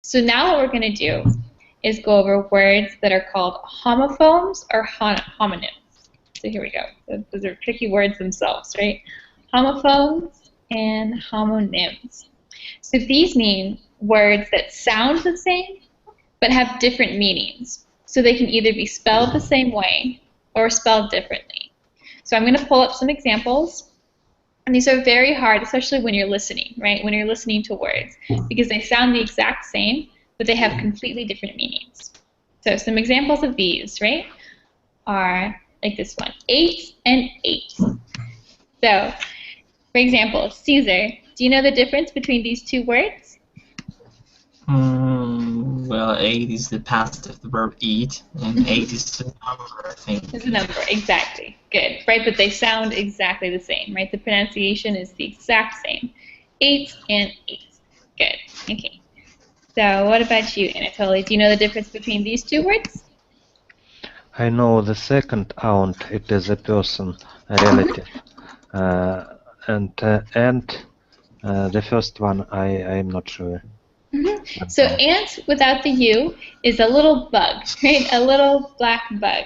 So now what we're going to do is go over words that are called homophones or homonyms. So here we go. Those are tricky words themselves, right? Homophones and homonyms. So these mean words that sound the same but have different meanings. So they can either be spelled the same way or spelled differently. So I'm going to pull up some examples. And these are very hard, especially when you're listening, right? When you're listening to words, because they sound the exact same, but they have completely different meanings. So some examples of these, right, are like this one, 8 and 8. So, for example, Caesar, do you know the difference between these two words? Well, 8 is the past of the verb eat, and 8 is the number, I think. It's a number, exactly. Good, right? But they sound exactly the same, right? The pronunciation is the exact same. 8 and 8. Good, okay. So what about you, Anatoly? Do you know the difference between these two words? I know the second aunt, it is a person, a relative. And the first one, I'm not sure. So ant without the U is a little bug, right? A little black bug,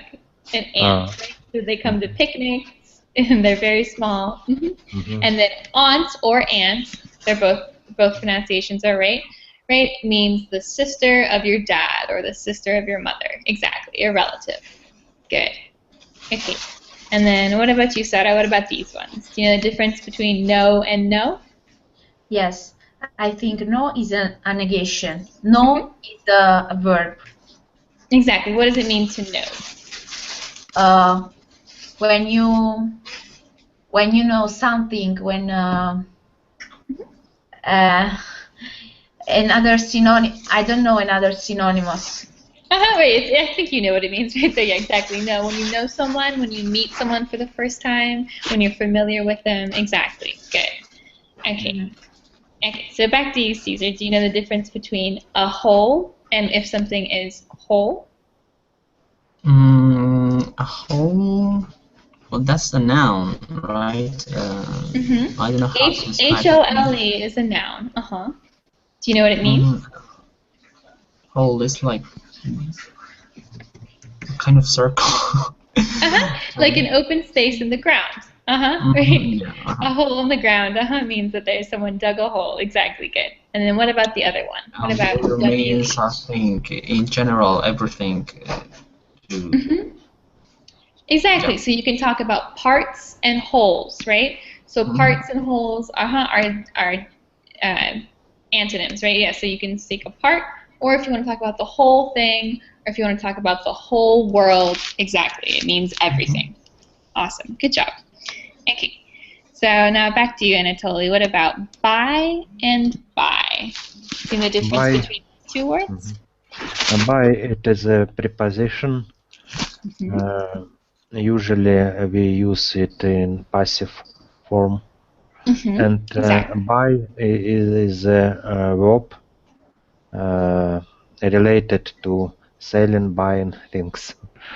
an ant. Right? So they come to picnics, and they're very small. And then aunt or aunt, they're both pronunciations are right. Right means the sister of your dad or the sister of your mother. Exactly, your relative. Good. Okay. And then what about you, Sarah? What about these ones? Do you know the difference between no and no? Yes. I think no is a negation. No is a verb. Exactly. What does it mean to know? When you know something, when another synonym, I don't know another synonymous. Wait, I think you know what it means right there. Yeah, exactly. No, when you know someone, when you meet someone for the first time, when you're familiar with them. Exactly. Good. Okay. Okay, so back to you, Caesar. Do you know the difference between a whole and if something is whole? A whole? Well, that's a noun, right? I don't know how to describe it. H-O-L-E is a noun. Do you know what it means? Whole is like a kind of circle. Like an open space in the ground. Right. A hole in the ground. means that there's someone dug a hole. Exactly. Good. And then what about the other one? What about it means, I think, in general, everything. Exactly. Yeah. So you can talk about parts and wholes, right? So parts and wholes are antonyms, right? Yeah. So you can take a part, or if you want to talk about the whole thing, or if you want to talk about the whole world, exactly. It means everything. Awesome. Good job. Okay. So now back to you, Anatoly. What about by and by? See the difference between two words? By, it is a preposition. Usually we use it in passive form. And by is a verb related to selling, buying things.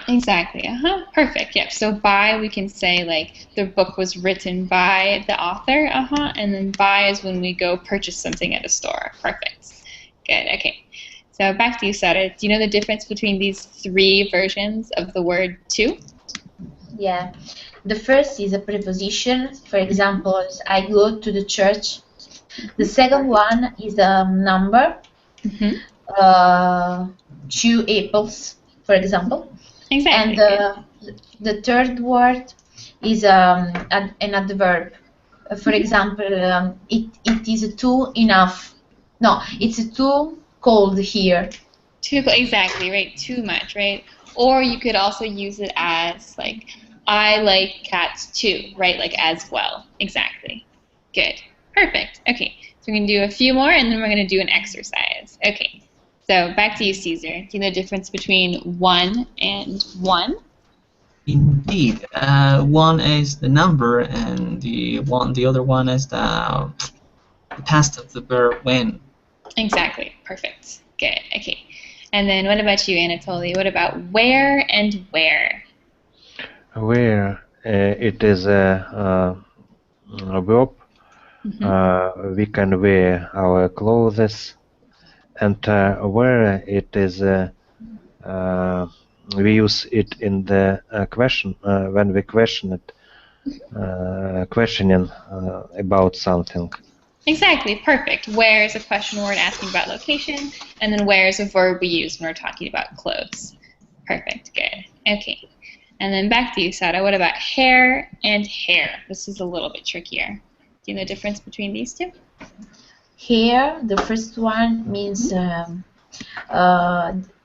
Exactly. Perfect. Yep. So by, we can say like the book was written by the author. And then by is when we go purchase something at a store. Perfect. Good. Okay. So back to you, Sarah. Do you know the difference between these three versions of the word to? Yeah. The first is a preposition. For example, I go to the church. The second one is a number. 2 apples, for example. Exactly. And the third word is an adverb. For example, it is too enough. No, it's too cold here. Exactly, right? Too much, right? Or you could also use it as like, I like cats too, right? Like as well. Exactly. Good. Perfect. Okay. So we're going to do a few more and then we're going to do an exercise. Okay. So back to you, Caesar. Do you know the difference between one and one? Indeed. One is the number and the other one is the past of the verb when. Exactly. Perfect. Good. Okay. And then what about you, Anatoly? What about where and where? Where it is a verb. We can wear our clothes and where it is we use it in the question when we question it, questioning about something. Exactly, perfect. Where is a question word asking about location, and then where is a verb we use when we're talking about clothes. Perfect, good. Okay. And then back to you, Sara. What about hair and hair? This is a little bit trickier. Do you know the difference between these two? Hair, the first one means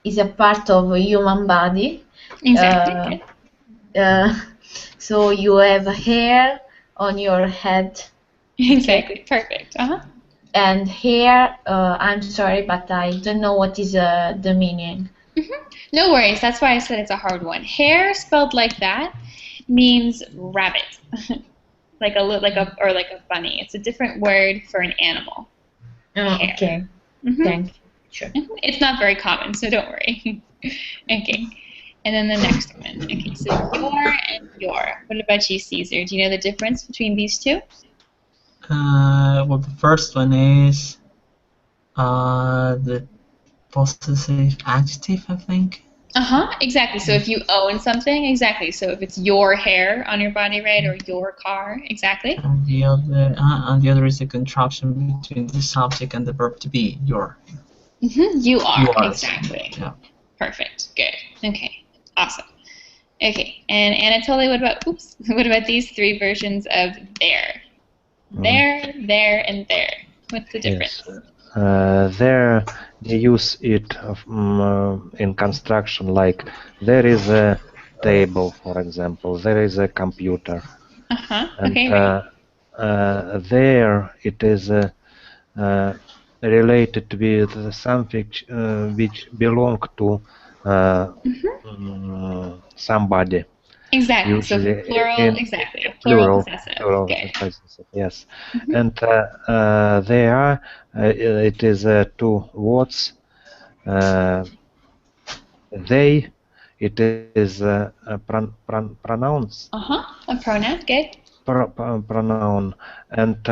is a part of a human body. Exactly. So you have hair on your head. Exactly, perfect. And hair, I'm sorry, but I don't know what is the meaning. No worries. That's why I said it's a hard one. Hair spelled like that means rabbit, like a bunny. It's a different word for an animal. Hair. Okay. Thank you. Sure. It's not very common, so don't worry. Okay. And then the next one. Okay, so your and your. What about you, Caesar? Do you know the difference between these two? Well, the first one is the possessive adjective, I think. Exactly. So if you own something, exactly. So if it's your hair on your body, right, or your car, exactly. And the other is the contraction between the subject and the verb to be, your. You are, Yours. exactly. Yeah. Perfect. Good. Okay. Awesome. Okay. And Anatoly, what about these three versions of there? There, there, and there. What's the difference? Yes. There they use it in construction, like there is a table, for example, there is a computer. And Okay, right. there it is related with something which belong to somebody. Exactly. Usually So plural, in exactly. Plural plural, possessive. plural Good. possessive, yes. And there it is two words. They, it is pronounced. A pronoun. Good. Pronoun, and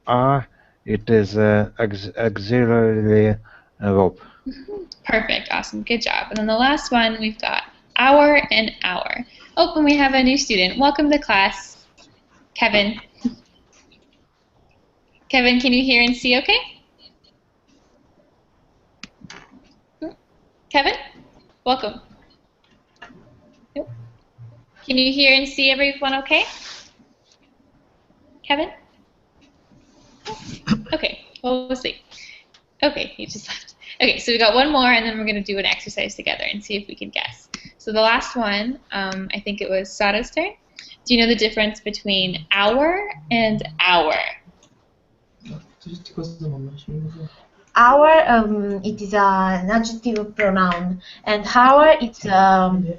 are, it is auxiliary verb. Perfect. Awesome. Good job. And then the last one, we've got our and our. Oh, and we have a new student. Welcome to class, Kevin. Kevin, can you hear and see okay? Kevin? Welcome. Nope. Can you hear and see everyone okay? Kevin? Okay, well, we'll see. Okay, he just left. Okay, so we got one more, and then we're going to do an exercise together and see if we can guess. So the last one, I think it was Sara's turn. Do you know the difference between our and our? Our, it is an adjective pronoun, and our, it's the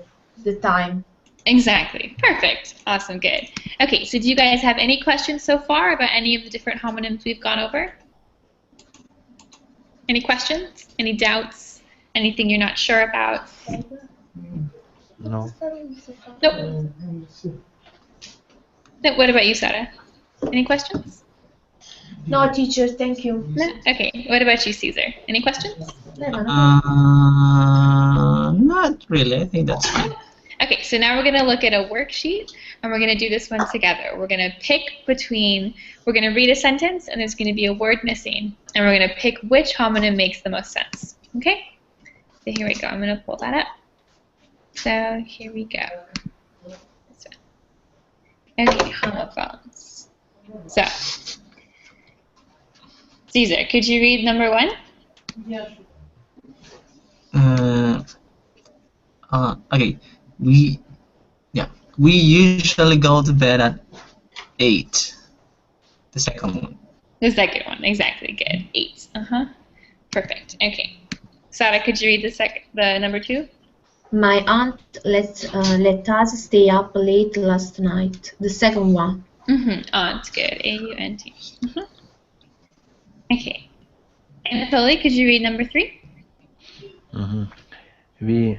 time. Exactly. Perfect. Awesome. Good. Okay, so do you guys have any questions so far about any of the different homonyms we've gone over? Any questions? Any doubts? Anything you're not sure about? No. Nope. No, what about you, Sara? Any questions? No, teacher, thank you. No? Okay. What about you, Caesar? Any questions? Not really. I think that's fine. Okay, so now we're going to look at a worksheet, and we're going to do this one together. We're going to pick between, we're going to read a sentence, and there's going to be a word missing, and we're going to pick which homonym makes the most sense. Okay? So here we go. I'm going to pull that up. So here we go. This one. Okay, homophones. So, Caesar, could you read number one? Okay. We usually go to bed at 8. The second one. The second one, exactly. Good. 8. Perfect. Okay. Sara, could you read the number 2? My aunt let us stay up late last night. The second one. Aunt. Good. A-U-N-T. Okay. Anatoly, could you read number 3? We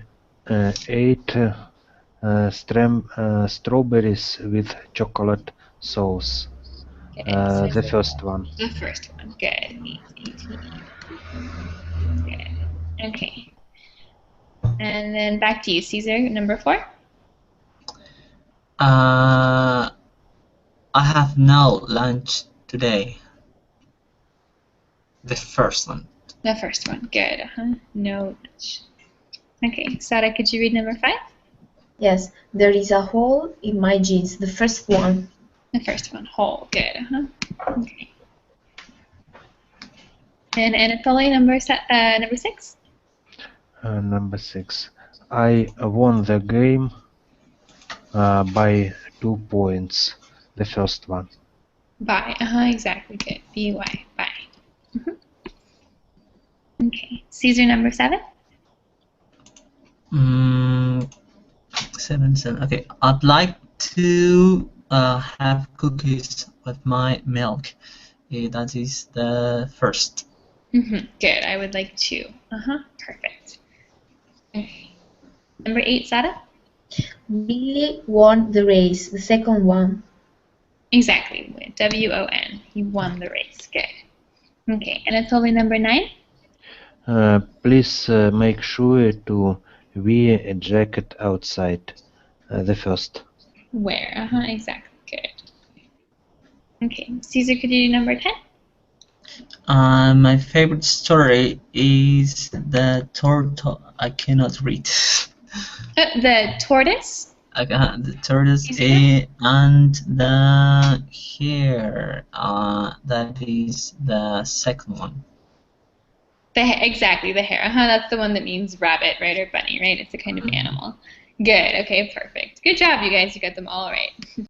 ate strawberries with chocolate sauce. Good. The first one. The first one. Good. 18. Good. Okay. And then back to you, Caesar, number 4. I have no lunch today. The first one. The first one. Good. No lunch. Okay. Sarah, could you read number 5? Yes, there is a hole in my jeans. The first one. The first one. Hole. Good. Okay. And Anatoly, number 6. Number 6. I won the game by 2 points. The first one. By. Exactly. Good. B-Y. By. Okay. Caesar, number 7. 7. Okay. I'd like to have cookies with my milk. That is the first. Good. I would like 2. Perfect. Okay. Number 8, Sarah. Billy won the race. The second one. Exactly. W-O-N. He won the race. Good. Okay. Anatoly, number 9. Please make sure to wear a jacket outside. The first. Where? Exactly. Good. Okay. Caesar, could you do number 10? My favorite story is the tortoise. I cannot read. The tortoise? The tortoise Easier? and the hare. That is the second one. Exactly, the hare. That's the one that means rabbit, right, or bunny, right? It's a kind of animal. Good. Okay, perfect. Good job, you guys. You got them all right.